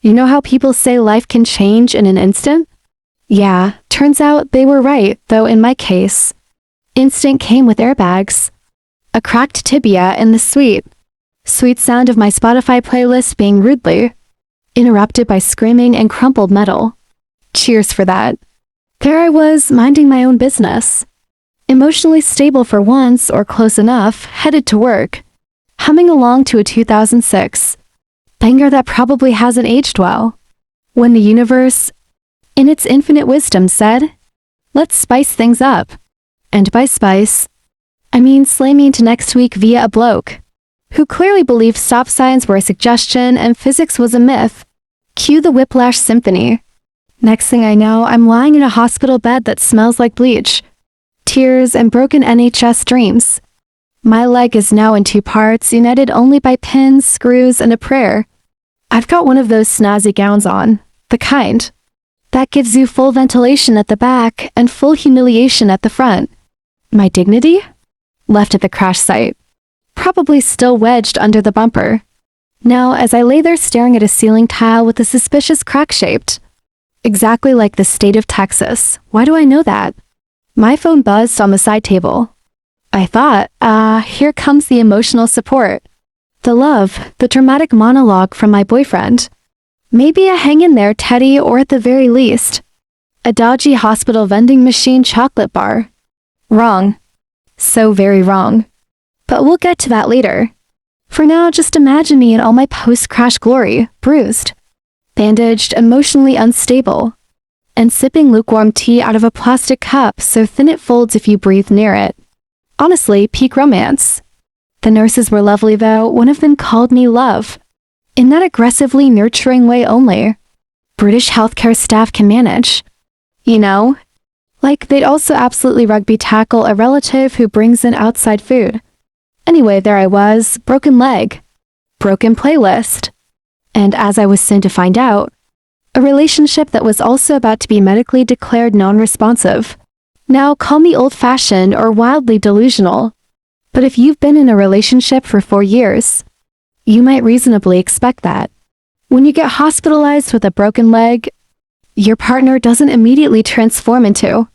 You know how people say life can change in an instant? Yeah, turns out they were right, though in my case, instant came with airbags. A cracked tibia and the sweet sound of my Spotify playlist being rudely interrupted by screaming and crumpled metal. Cheers for that. There I was, minding my own business. Emotionally stable for once, or close enough, headed to work, humming along to a 2006 banger that probably hasn't aged well, when the universe, in its infinite wisdom, said, let's spice things up. And by spice, I mean slay me into next week via a bloke who clearly believed stop signs were a suggestion and physics was a myth. Cue the Whiplash Symphony. Next thing I know, I'm lying in a hospital bed that smells like bleach, tears, and broken NHS dreams. My leg is now in 2 parts, united only by pins, screws, and a prayer. I've got one of those snazzy gowns on, the kind that gives you full ventilation at the back and full humiliation at the front. My dignity? Left at the crash site, probably still wedged under the bumper. Now, as I lay there staring at a ceiling tile with a suspicious crack shaped, exactly like the state of Texas. Why do I know that? My phone buzzed on the side table. I thought, here comes the emotional support. The love, the dramatic monologue from my boyfriend. Maybe a hang in there Teddy, or at the very least, a dodgy hospital vending machine chocolate bar. Wrong. So very wrong. But we'll get to that later. For now, just imagine me in all my post-crash glory, bruised, bandaged, emotionally unstable, and sipping lukewarm tea out of a plastic cup so thin it folds if you breathe near it. Honestly, peak romance. The nurses were lovely though. One of them called me love, in that aggressively nurturing way only British healthcare staff can manage. You know? Like they'd also absolutely rugby tackle a relative who brings in outside food. Anyway, there I was, broken leg, broken playlist, and as I was soon to find out, a relationship that was also about to be medically declared non-responsive. Now call me old-fashioned or wildly delusional, but if you've been in a relationship for 4 years, you might reasonably expect that. When you get hospitalized with a broken leg, your partner doesn't immediately transform into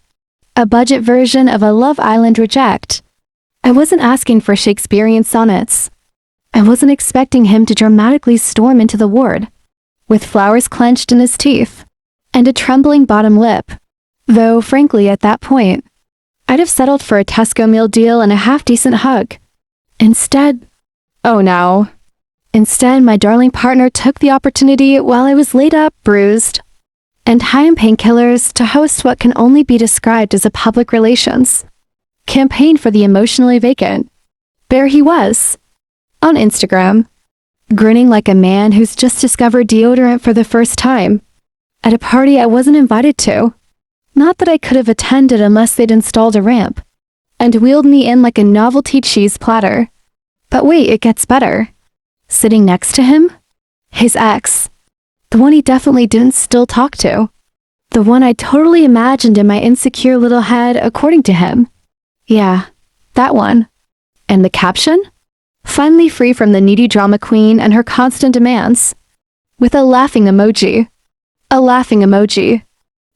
a budget version of a Love Island reject. I wasn't asking for Shakespearean sonnets. I wasn't expecting him to dramatically storm into the ward, with flowers clenched in his teeth, and a trembling bottom lip. Though, frankly, at that point, I'd have settled for a Tesco meal deal and a half-decent hug. Instead, my darling partner took the opportunity while I was laid up, bruised, and high in painkillers to host what can only be described as a public relations campaign for the emotionally vacant. There he was, on Instagram, grinning like a man who's just discovered deodorant for the first time, at a party I wasn't invited to. Not that I could have attended unless they'd installed a ramp, and wheeled me in like a novelty cheese platter. But wait, it gets better. Sitting next to him? His ex. The one he definitely didn't still talk to. The one I totally imagined in my insecure little head, according to him. Yeah, that one. And the caption? Finally free from the needy drama queen and her constant demands. With a laughing emoji. A laughing emoji.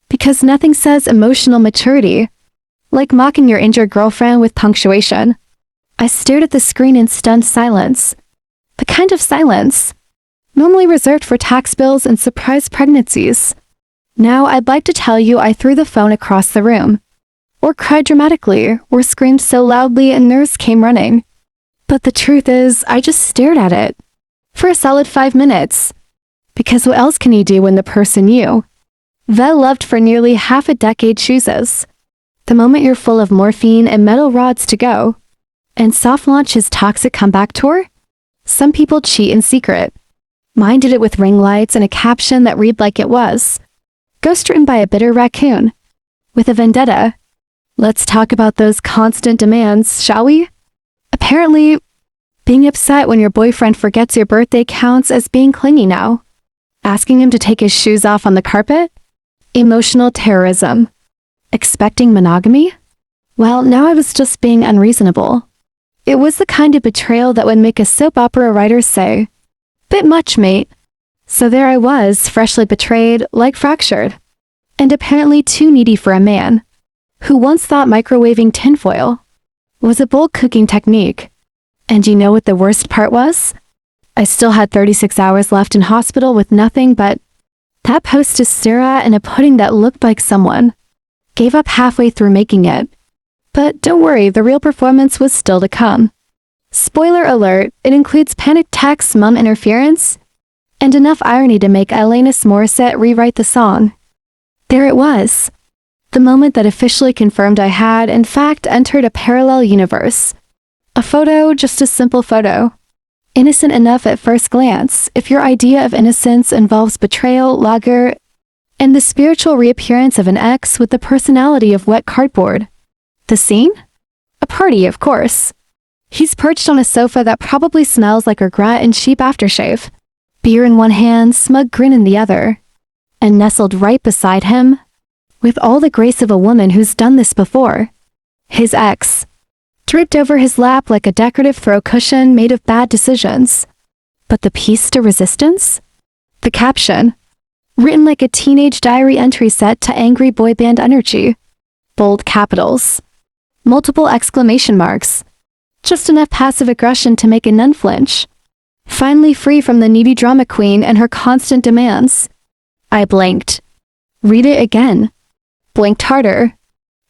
Because nothing says emotional maturity like mocking your injured girlfriend with punctuation. I stared at the screen in stunned silence. The kind of silence normally reserved for tax bills and surprise pregnancies. Now I'd like to tell you I threw the phone across the room, or cried dramatically, or screamed so loudly a nurse came running. But the truth is, I just stared at it for a solid 5 minutes. Because what else can you do when the person you loved for nearly half a decade chooses? The moment you're full of morphine and metal rods to go, and soft launch his toxic comeback tour? Some people cheat in secret. Mine did it with ring lights and a caption that read like it was. Ghostwritten by a bitter raccoon. With a vendetta. Let's talk about those constant demands, shall we? Apparently, being upset when your boyfriend forgets your birthday counts as being clingy now. Asking him to take his shoes off on the carpet? Emotional terrorism. Expecting monogamy? Well, now I was just being unreasonable. It was the kind of betrayal that would make a soap opera writer say, "Bit much, mate." So there I was, freshly betrayed, like fractured. And apparently too needy for a man, who once thought microwaving tinfoil was a bold cooking technique. And you know what the worst part was? I still had 36 hours left in hospital with nothing but that post to stare at and a pudding that looked like someone gave up halfway through making it. But don't worry, the real performance was still to come. Spoiler alert, it includes panic attacks, mum interference, and enough irony to make Alanis Morissette rewrite the song. There it was. The moment that officially confirmed I had, in fact, entered a parallel universe. A photo, just a simple photo. Innocent enough at first glance, if your idea of innocence involves betrayal, lager, and the spiritual reappearance of an ex with the personality of wet cardboard. The scene? A party, of course. He's perched on a sofa that probably smells like regret and cheap aftershave. Beer in one hand, smug grin in the other. And nestled right beside him, with all the grace of a woman who's done this before, his ex, draped over his lap like a decorative throw cushion made of bad decisions. But the piece de resistance? The caption, written like a teenage diary entry set to angry boy band energy. Bold capitals. Multiple exclamation marks. Just enough passive aggression to make a nun flinch. Finally free from the needy drama queen and her constant demands. I blinked. Read it again. Blinked harder.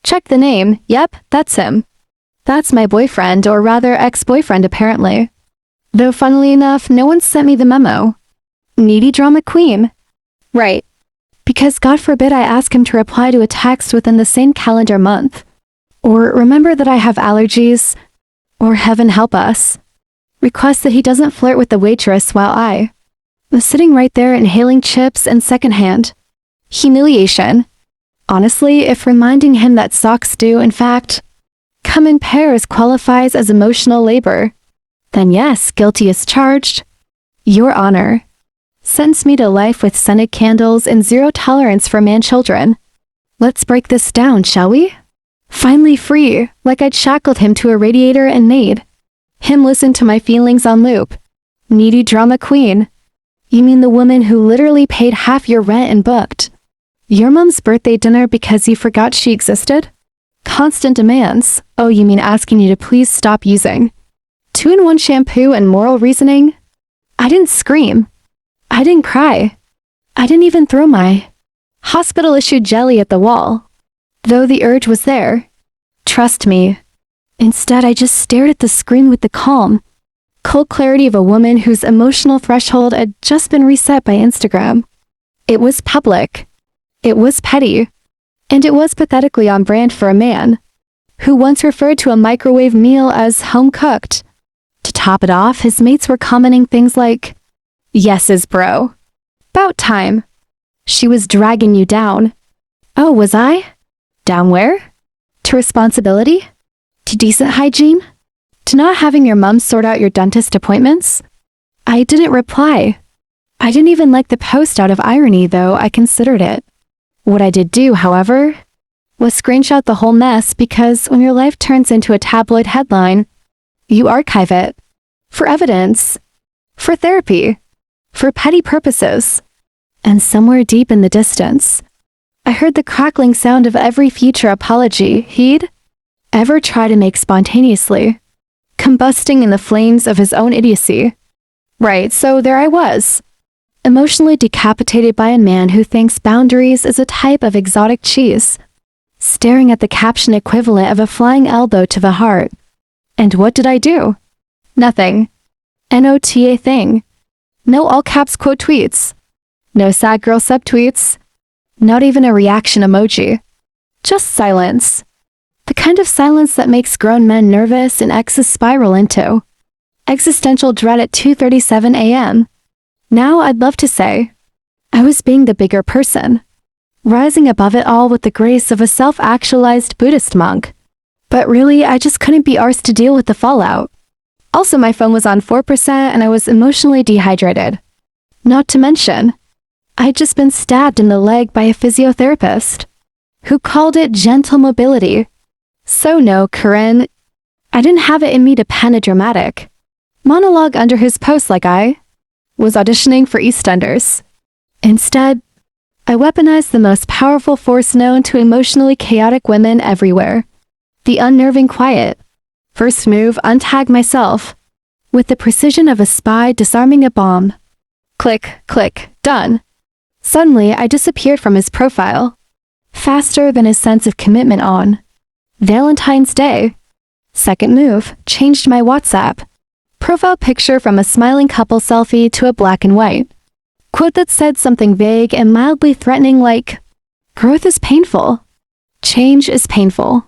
Check the name. Yep, that's him. That's my boyfriend, or rather ex-boyfriend apparently. Though funnily enough, no one sent me the memo. Needy drama queen. Right. Because God forbid I ask him to reply to a text within the same calendar month. Or remember that I have allergies. Or heaven help us. Request that he doesn't flirt with the waitress while I was sitting right there inhaling chips and secondhand humiliation. Honestly, if reminding him that socks do, in fact, come in pairs qualifies as emotional labor, then yes, guilty as charged. Your Honor. Sentence me to life with scented candles and zero tolerance for man-children. Let's break this down, shall we? Finally free, like I'd shackled him to a radiator and made him listen to my feelings on loop. Needy drama queen. You mean the woman who literally paid half your rent and booked your mom's birthday dinner because you forgot she existed? Constant demands. Oh, you mean asking you to please stop using 2-in-1 shampoo and moral reasoning? I didn't scream. I didn't cry. I didn't even throw my hospital-issued jelly at the wall, though the urge was there. Trust me. Instead, I just stared at the screen with the calm, cold clarity of a woman whose emotional threshold had just been reset by Instagram. It was public. It was petty. And it was pathetically on brand for a man who once referred to a microwave meal as home-cooked. To top it off, his mates were commenting things like, "Yeses, bro. 'Bout time. She was dragging you down." Oh, was I? Down where? To responsibility? To decent hygiene? To not having your mom sort out your dentist appointments? I didn't reply. I didn't even like the post out of irony, though I considered it. What I did do, however, was screenshot the whole mess because when your life turns into a tabloid headline, you archive it. For evidence. For therapy. For petty purposes. And somewhere deep in the distance, I heard the crackling sound of every future apology he'd ever try to make spontaneously, combusting in the flames of his own idiocy. Right, so there I was, emotionally decapitated by a man who thinks boundaries is a type of exotic cheese, staring at the caption equivalent of a flying elbow to the heart. And what did I do? Nothing. NOTA thing. No all caps quote tweets. No sad girl subtweets. Not even a reaction emoji. Just silence. The kind of silence that makes grown men nervous and exes spiral into existential dread at 2:37 a.m. Now I'd love to say, I was being the bigger person, rising above it all with the grace of a self-actualized Buddhist monk. But really, I just couldn't be arsed to deal with the fallout. Also, my phone was on 4% and I was emotionally dehydrated. Not to mention, I'd just been stabbed in the leg by a physiotherapist, who called it gentle mobility. So no, Corinne, I didn't have it in me to pen a dramatic monologue under his post like I was auditioning for EastEnders. Instead, I weaponized the most powerful force known to emotionally chaotic women everywhere. The unnerving quiet. First move, untag myself. With the precision of a spy disarming a bomb. Click, click, done. Suddenly, I disappeared from his profile. Faster than his sense of commitment on Valentine's Day. Second move, changed my WhatsApp profile picture from a smiling couple selfie to a black and white quote that said something vague and mildly threatening like, "Growth is painful. Change is painful.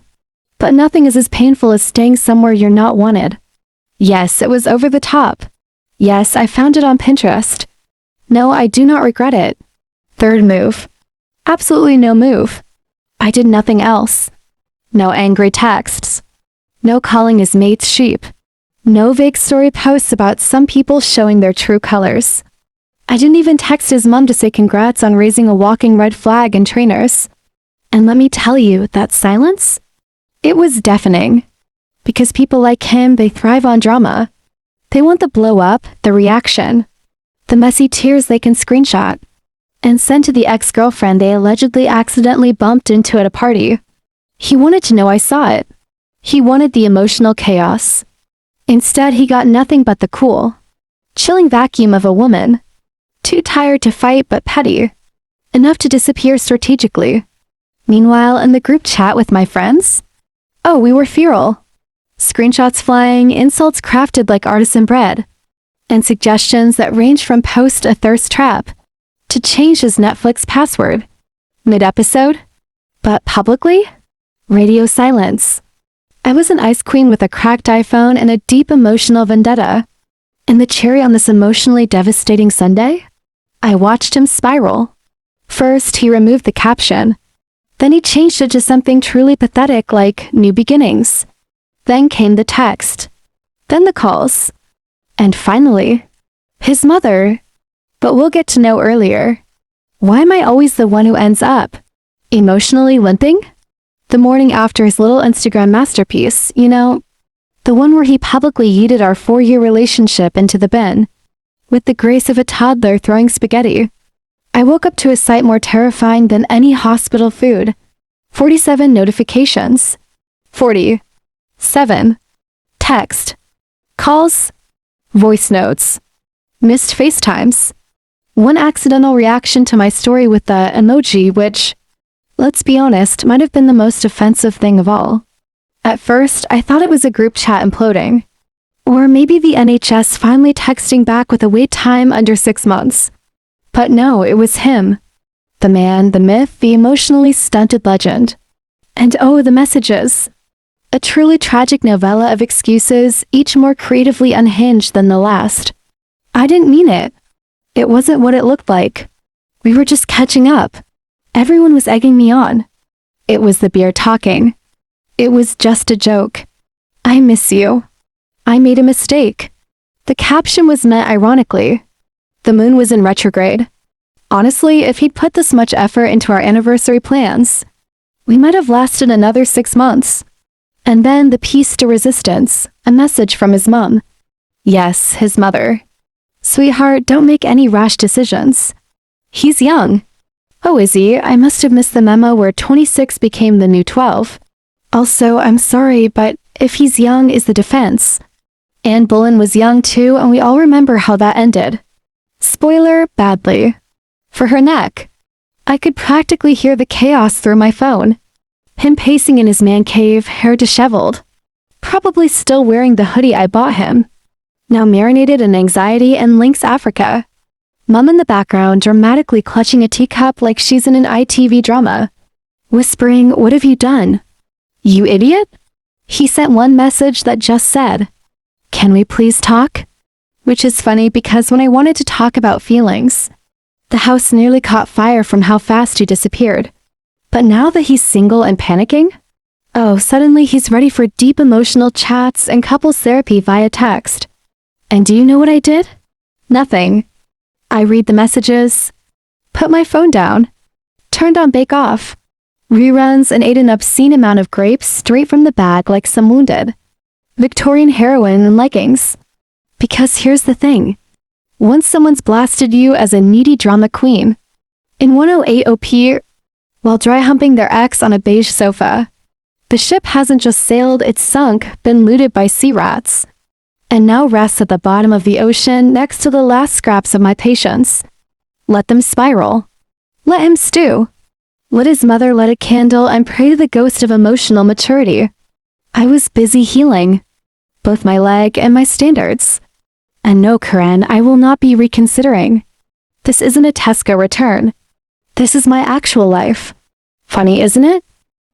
But nothing is as painful as staying somewhere you're not wanted." Yes, it was over the top. Yes, I found it on Pinterest. No, I do not regret it. Third move. Absolutely no move. I did nothing else. No angry texts. No calling his mates sheep. No vague story posts about some people showing their true colors. I didn't even text his mom to say congrats on raising a walking red flag in trainers. And let me tell you, that silence? It was deafening. Because people like him, they thrive on drama. They want the blow up, the reaction, the messy tears they can screenshot and send to the ex-girlfriend they allegedly accidentally bumped into at a party. He wanted to know I saw it. He wanted the emotional chaos. Instead, he got nothing but the cool, chilling vacuum of a woman. Too tired to fight but petty. Enough to disappear strategically. Meanwhile, in the group chat with my friends? Oh, we were feral. Screenshots flying, insults crafted like artisan bread, and suggestions that range from post a thirst trap to change his Netflix password. Mid-episode? But publicly? Radio silence. I was an ice queen with a cracked iPhone and a deep emotional vendetta. And the cherry on this emotionally devastating Sunday? I watched him spiral. First, he removed the caption. Then he changed it to something truly pathetic like new beginnings. Then came the text. Then the calls. And finally, his mother. But we'll get to know earlier. Why am I always the one who ends up emotionally limping? The morning after his little Instagram masterpiece, you know, the one where he publicly yeeted our 4-year relationship into the bin, with the grace of a toddler throwing spaghetti. I woke up to a sight more terrifying than any hospital food. 47 notifications. 47. Text. Calls. Voice notes. Missed FaceTimes. One accidental reaction to my story with the emoji which, let's be honest, might have been the most offensive thing of all. At first, I thought it was a group chat imploding. Or maybe the NHS finally texting back with a wait time under 6 months. But no, it was him. The man, the myth, the emotionally stunted legend. And oh, the messages. A truly tragic novella of excuses, each more creatively unhinged than the last. I didn't mean it. It wasn't what it looked like. We were just catching up. Everyone was egging me on. It was the beer talking. It was just a joke. I miss you. I made a mistake. The caption was meant ironically. The moon was in retrograde. Honestly, if he'd put this much effort into our anniversary plans, we might have lasted another 6 months. And then the piece de resistance, a message from his mom. Yes, his mother. Sweetheart, don't make any rash decisions. He's young. Oh, is he? I must have missed the memo where 26 became the new 12. Also, I'm sorry, but if he's young is the defense. Anne Boleyn was young too, and we all remember how that ended. Spoiler, badly. For her neck. I could practically hear the chaos through my phone. Him pacing in his man cave, hair disheveled. Probably still wearing the hoodie I bought him. Now marinated in anxiety and Lynx Africa. Mum in the background dramatically clutching a teacup like she's in an ITV drama. Whispering, "What have you done? You idiot?" He sent one message that just said, "Can we please talk?" Which is funny because when I wanted to talk about feelings, the house nearly caught fire from how fast he disappeared. But now that he's single and panicking, oh, suddenly he's ready for deep emotional chats and couples therapy via text. And do you know what I did? Nothing. I read the messages, put my phone down, turned on Bake Off, reruns and ate an obscene amount of grapes straight from the bag like some wounded Victorian heroine in leggings. Because here's the thing. Once someone's blasted you as a needy drama queen. In 108 OP, while dry humping their ex on a beige sofa. The ship hasn't just sailed, it's sunk, been looted by sea rats. And now rests at the bottom of the ocean next to the last scraps of my patience. Let them spiral. Let him stew. Let his mother light a candle and pray to the ghost of emotional maturity. I was busy healing. Both my leg and my standards. And no, Karen, I will not be reconsidering. This isn't a Tesco return. This is my actual life. Funny, isn't it?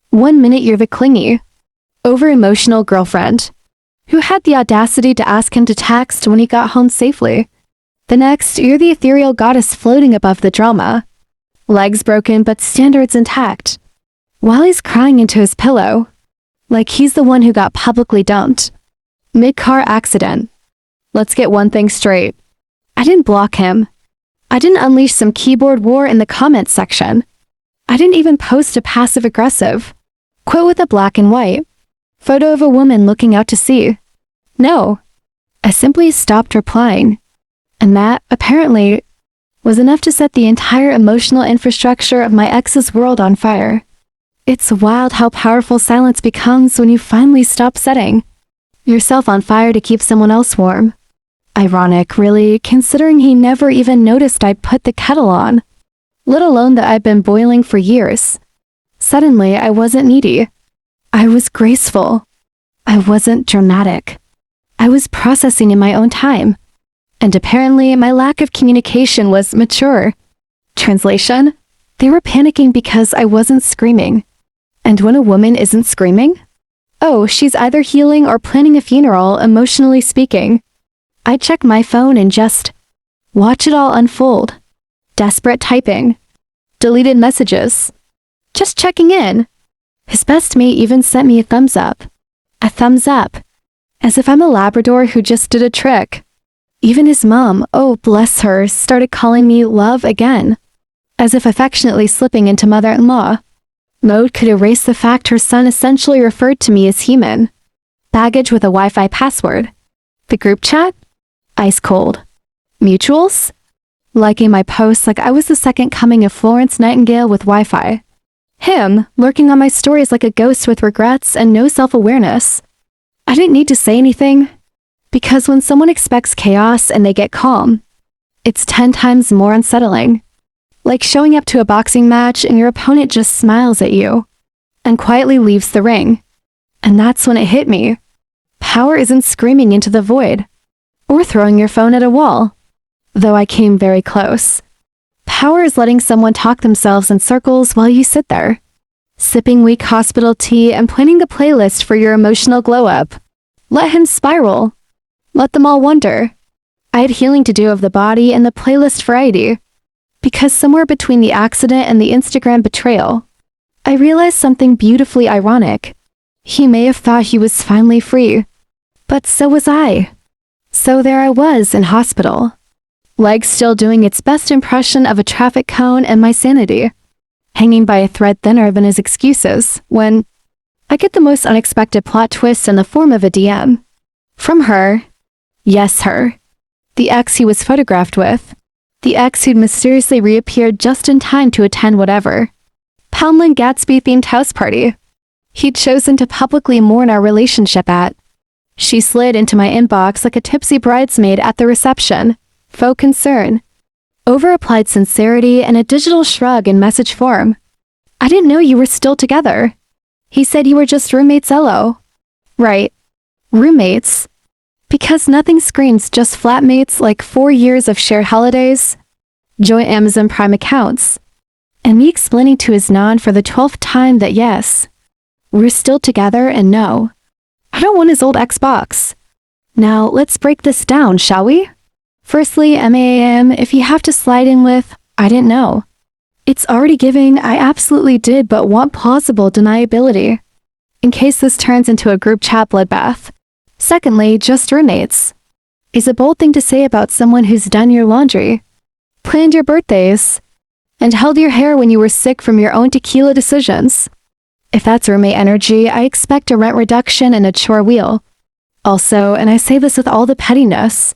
1 minute you're the clingy, over-emotional girlfriend, who had the audacity to ask him to text when he got home safely. The next, you're the ethereal goddess floating above the drama. Legs broken but standards intact. While he's crying into his pillow, like he's the one who got publicly dumped. Mid-car accident. Let's get one thing straight. I didn't block him. I didn't unleash some keyboard war in the comments section. I didn't even post a passive-aggressive quote with a black and white photo of a woman looking out to sea. No. I simply stopped replying. And that, apparently, was enough to set the entire emotional infrastructure of my ex's world on fire. It's wild how powerful silence becomes when you finally stop setting yourself on fire to keep someone else warm. Ironic, really, considering he never even noticed I'd put the kettle on, let alone that I'd been boiling for years. Suddenly, I wasn't needy. I was graceful. I wasn't dramatic. I was processing in my own time. And apparently, my lack of communication was mature. Translation? They were panicking because I wasn't screaming. And when a woman isn't screaming? Oh, she's either healing or planning a funeral, emotionally speaking. I check my phone and just watch it all unfold. Desperate typing. Deleted messages. Just checking in. His best mate even sent me a thumbs up. A thumbs up. As if I'm a Labrador who just did a trick. Even his mom, oh bless her, started calling me love again. As if affectionately slipping into mother-in-law. Mode could erase the fact her son essentially referred to me as human. Baggage with a Wi-Fi password. The group chat? Ice cold. Mutuals? Liking my posts like I was the second coming of Florence Nightingale with Wi-Fi. Him, lurking on my stories like a ghost with regrets and no self-awareness. I didn't need to say anything, because when someone expects chaos and they get calm, it's 10 times more unsettling. Like showing up to a boxing match and your opponent just smiles at you and quietly leaves the ring. And that's when it hit me. Power isn't screaming into the void or throwing your phone at a wall, though I came very close. Power is letting someone talk themselves in circles while you sit there, sipping weak hospital tea and planning the playlist for your emotional glow-up. Let him spiral. Let them all wonder. I had healing to do of the body and the playlist variety, because somewhere between the accident and the Instagram betrayal, I realized something beautifully ironic. He may have thought he was finally free, but so was I. So there I was in hospital. Legs still doing its best impression of a traffic cone and my sanity, hanging by a thread thinner than his excuses, when I get the most unexpected plot twist in the form of a DM. From her. Yes, her. The ex he was photographed with. The ex who'd mysteriously reappeared just in time to attend whatever Poundland Gatsby-themed house party he'd chosen to publicly mourn our relationship at. She slid into my inbox like a tipsy bridesmaid at the reception. Faux concern. Over-applied sincerity and a digital shrug in message form. I didn't know you were still together. He said you were just roommates LO. Right. Roommates. Because nothing screams just flatmates like 4 years of shared holidays, joint Amazon Prime accounts, and me explaining to his non for the 12th time that yes, we're still together and no, I don't want his old Xbox. Now, let's break this down, shall we? Firstly, MAAM, if you have to slide in with, I didn't know. It's already giving, I absolutely did but want plausible deniability, in case this turns into a group chat bloodbath. Secondly, just roommates is a bold thing to say about someone who's done your laundry, planned your birthdays, and held your hair when you were sick from your own tequila decisions. If that's roommate energy, I expect a rent reduction and a chore wheel. Also, and I say this with all the pettiness,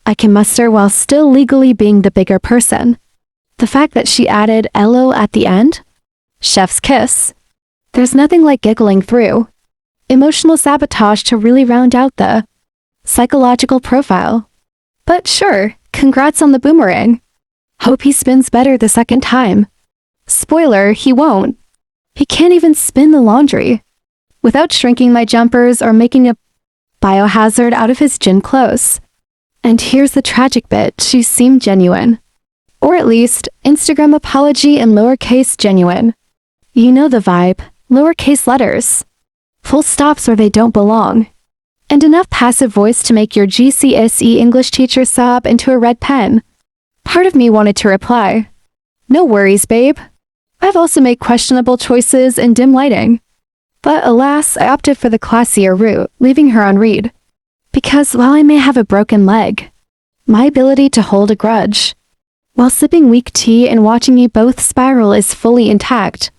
I can muster while still legally being the bigger person. The fact that she added LO at the end? Chef's kiss. There's nothing like giggling through emotional sabotage to really round out the psychological profile. But sure, congrats on the boomerang. Hope he spins better the second time. Spoiler, he won't. He can't even spin the laundry without shrinking my jumpers or making a biohazard out of his gym clothes. And here's the tragic bit, she seemed genuine. Or at least, Instagram apology in lowercase genuine. You know the vibe, lowercase letters. Full stops where they don't belong. And enough passive voice to make your GCSE English teacher sob into a red pen. Part of me wanted to reply, no worries, babe. I've also made questionable choices in dim lighting. But alas, I opted for the classier route, leaving her on read. Because while I may have a broken leg, my ability to hold a grudge, while sipping weak tea and watching you both spiral is fully intact.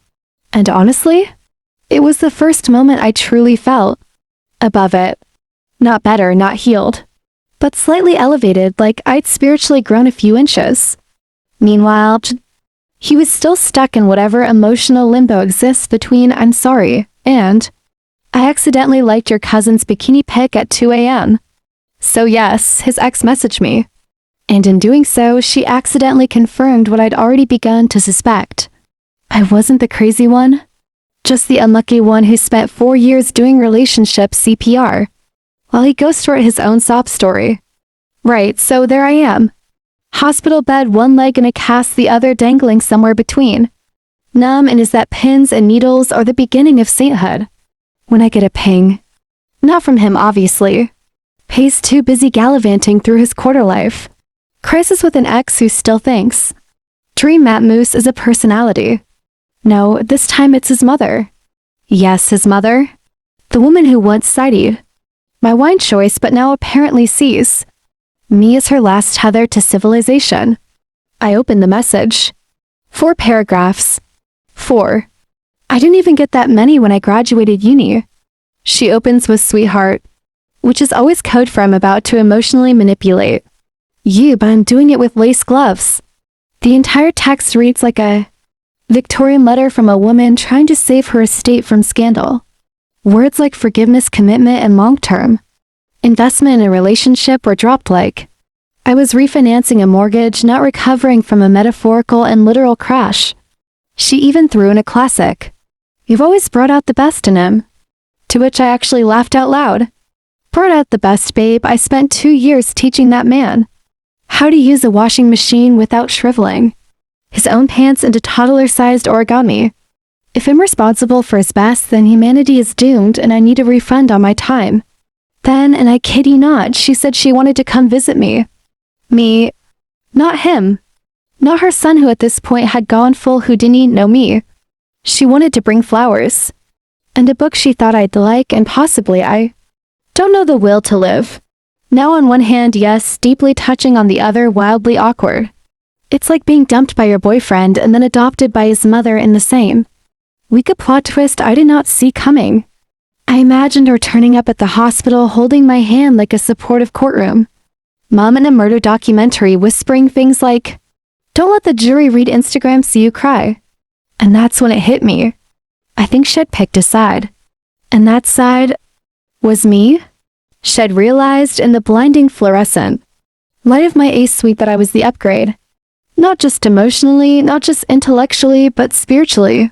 And honestly, it was the first moment I truly felt above it. Not better, not healed, but slightly elevated, like I'd spiritually grown a few inches. Meanwhile, he was still stuck in whatever emotional limbo exists between I'm sorry and I accidentally liked your cousin's bikini pic at 2 a.m. So yes, his ex messaged me. And in doing so, she accidentally confirmed what I'd already begun to suspect. I wasn't the crazy one, just the unlucky one who spent 4 years doing relationship CPR, while he ghostwrote his own sob story. Right, so there I am. Hospital bed, one leg in a cast, the other dangling somewhere between. Numb, and is that pins and needles or the beginning of sainthood? When I get a ping. Not from him, obviously. Pay's too busy gallivanting through his quarter life. Crisis with an ex who still thinks Dream Matt Moose is a personality. No, this time it's his mother. Yes, his mother. The woman who once sided my wine choice but now apparently sees me as her last tether to civilization. I opened the message. 4 paragraphs. 4. I didn't even get that many when I graduated uni. She opens with sweetheart, which is always code for I'm about to emotionally manipulate you, but I'm doing it with lace gloves. The entire text reads like a Victorian letter from a woman trying to save her estate from scandal. Words like forgiveness, commitment, and long-term investment in a relationship were dropped like I was refinancing a mortgage, not recovering from a metaphorical and literal crash. She even threw in a classic. You've always brought out the best in him. To which I actually laughed out loud. Brought out the best, babe. I spent 2 years teaching that man how to use a washing machine without shriveling his own pants into toddler-sized origami. If I'm responsible for his best, then humanity is doomed and I need a refund on my time. Then, and I kid you not, she said she wanted to come visit me. Me. Not him. Not her son who at this point had gone full Houdini, no me. She wanted to bring flowers. And a book she thought I'd like, and possibly I don't know the will to live. Now on one hand, yes, deeply touching, on the other, wildly awkward. It's like being dumped by your boyfriend and then adopted by his mother in the same weak plot twist I did not see coming. I imagined her turning up at the hospital holding my hand like a supportive courtroom. Mom in a murder documentary whispering things like, don't let the jury read Instagram see you cry. And that's when it hit me. I think Shed picked a side. And that side was me? Shed realized in the blinding fluorescent light of my ace suite that I was the upgrade. Not just emotionally, not just intellectually, but spiritually.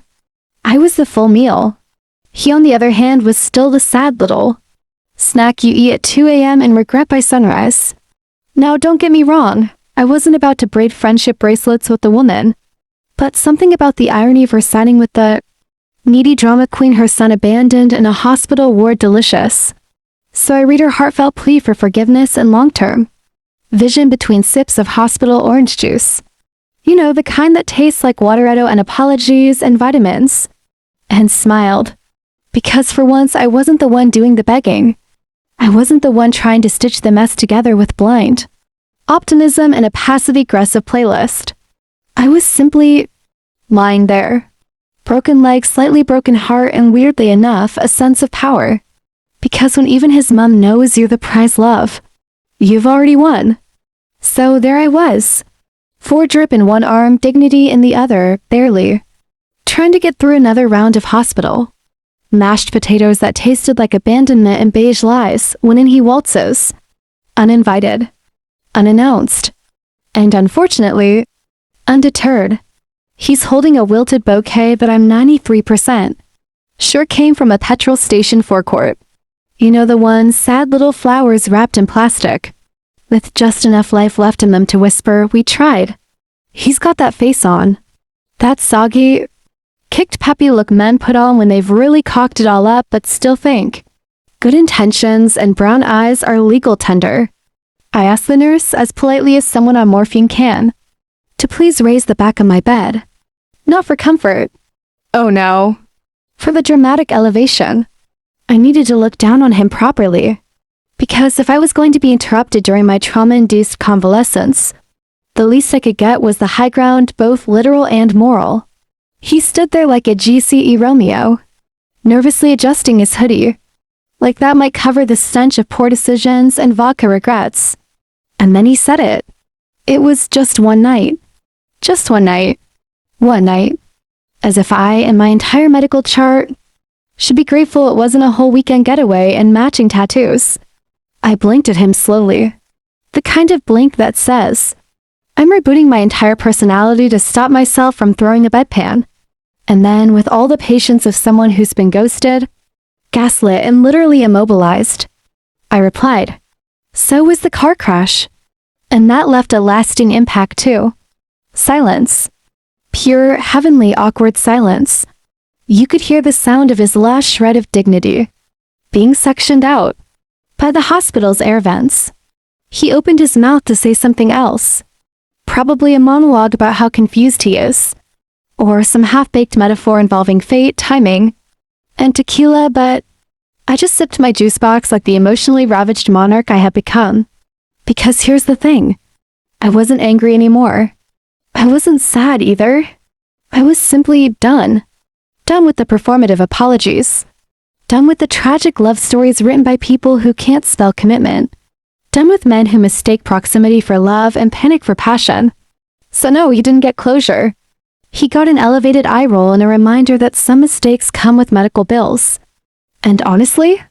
I was the full meal. He, on the other hand, was still the sad little snack you eat at 2 a.m. and regret by sunrise. Now, don't get me wrong. I wasn't about to braid friendship bracelets with the woman. But something about the irony of her siding with the needy drama queen, her son abandoned in a hospital ward, delicious. So I read her heartfelt plea for forgiveness and long-term vision between sips of hospital orange juice. You know, the kind that tastes like Wateretto and apologies and vitamins. And smiled. Because for once I wasn't the one doing the begging. I wasn't the one trying to stitch the mess together with blind optimism and a passive-aggressive playlist. I was simply lying there. Broken leg, slightly broken heart, and weirdly enough, a sense of power. Because when even his mom knows you're the prize love, you've already won. So there I was. 4 drip in one arm, dignity in the other, barely. Trying to get through another round of hospital. Mashed potatoes that tasted like abandonment and beige lies when in he waltzes. Uninvited. Unannounced. And unfortunately, undeterred. He's holding a wilted bouquet that I'm 93% sure came from a petrol station forecourt. You know, the ones, sad little flowers wrapped in plastic, with just enough life left in them to whisper, "We tried." He's got that face on. That soggy, kicked puppy look men put on when they've really cocked it all up but still think good intentions and brown eyes are legal tender. I asked the nurse, as politely as someone on morphine can, to please raise the back of my bed. Not for comfort. Oh no. For the dramatic elevation. I needed to look down on him properly. Because if I was going to be interrupted during my trauma-induced convalescence, the least I could get was the high ground, both literal and moral. He stood there like a GCE Romeo, nervously adjusting his hoodie, like that might cover the stench of poor decisions and vodka regrets. And then he said it. It was just one night. Just one night. One night. As if I and my entire medical chart should be grateful it wasn't a whole weekend getaway and matching tattoos. I blinked at him slowly. The kind of blink that says, I'm rebooting my entire personality to stop myself from throwing a bedpan. And then, with all the patience of someone who's been ghosted, gaslit, and literally immobilized, I replied, so was the car crash. And that left a lasting impact too. Silence. Pure, heavenly, awkward silence. You could hear the sound of his last shred of dignity being sectioned out by the hospital's air vents. He opened his mouth to say something else. Probably a monologue about how confused he is. Or some half-baked metaphor involving fate, timing, and tequila, but I just sipped my juice box like the emotionally ravaged monarch I had become. Because here's the thing. I wasn't angry anymore. I wasn't sad either. I was simply done. Done with the performative apologies. Done with the tragic love stories written by people who can't spell commitment. Done with men who mistake proximity for love and panic for passion. So no, he didn't get closure. He got an elevated eye roll and a reminder that some mistakes come with medical bills. And honestly,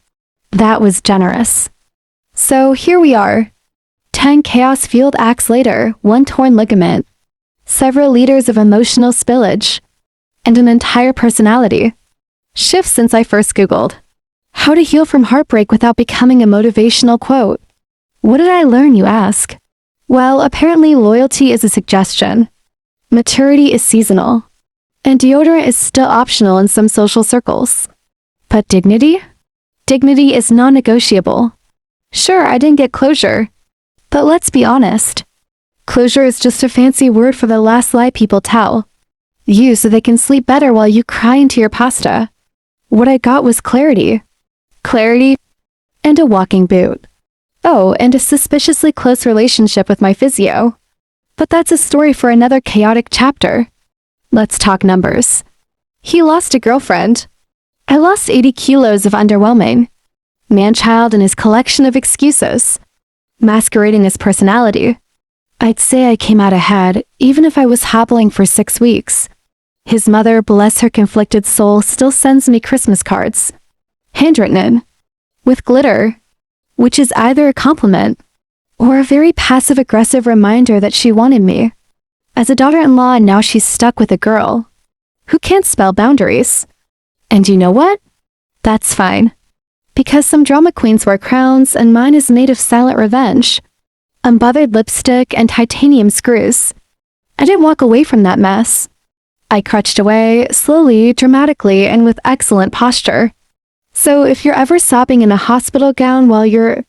that was generous. So here we are. 10 chaos-fueled acts later, 1 torn ligament, several liters of emotional spillage, and an entire personality shift since I first Googled how to heal from heartbreak without becoming a motivational quote. What did I learn, you ask? Well, apparently loyalty is a suggestion. Maturity is seasonal. And deodorant is still optional in some social circles. But dignity? Dignity is non-negotiable. Sure, I didn't get closure. But let's be honest. Closure is just a fancy word for the last lie people tell. You so they can sleep better while you cry into your pasta. What I got was clarity. Clarity and a walking boot. Oh, and a suspiciously close relationship with my physio. But that's a story for another chaotic chapter. Let's talk numbers. He lost a girlfriend. I lost 80 kilos of underwhelming. Man-child and his collection of excuses. Masquerading as personality. I'd say I came out ahead, even if I was hobbling for 6 weeks. His mother, bless her conflicted soul, still sends me Christmas cards. Handwritten. With glitter. Which is either a compliment or a very passive-aggressive reminder that she wanted me. As a daughter-in-law, and now she's stuck with a girl who can't spell boundaries. And you know what? That's fine. Because some drama queens wear crowns and mine is made of silent revenge. Unbothered lipstick and titanium screws. I didn't walk away from that mess. I crutched away, slowly, dramatically, and with excellent posture. So if you're ever sobbing in a hospital gown while your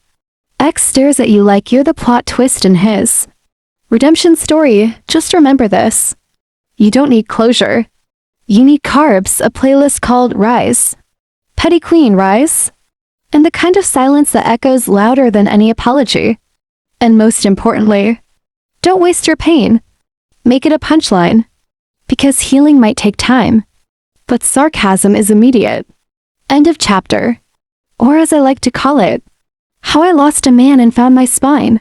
ex stares at you like you're the plot twist in his redemption story, just remember this. You don't need closure. You need carbs, a playlist called Rise. Petty Queen, Rise. And the kind of silence that echoes louder than any apology. And most importantly, don't waste your pain. Make it a punchline. Because healing might take time. But sarcasm is immediate. End of chapter. Or as I like to call it, how I lost a man and found my spine.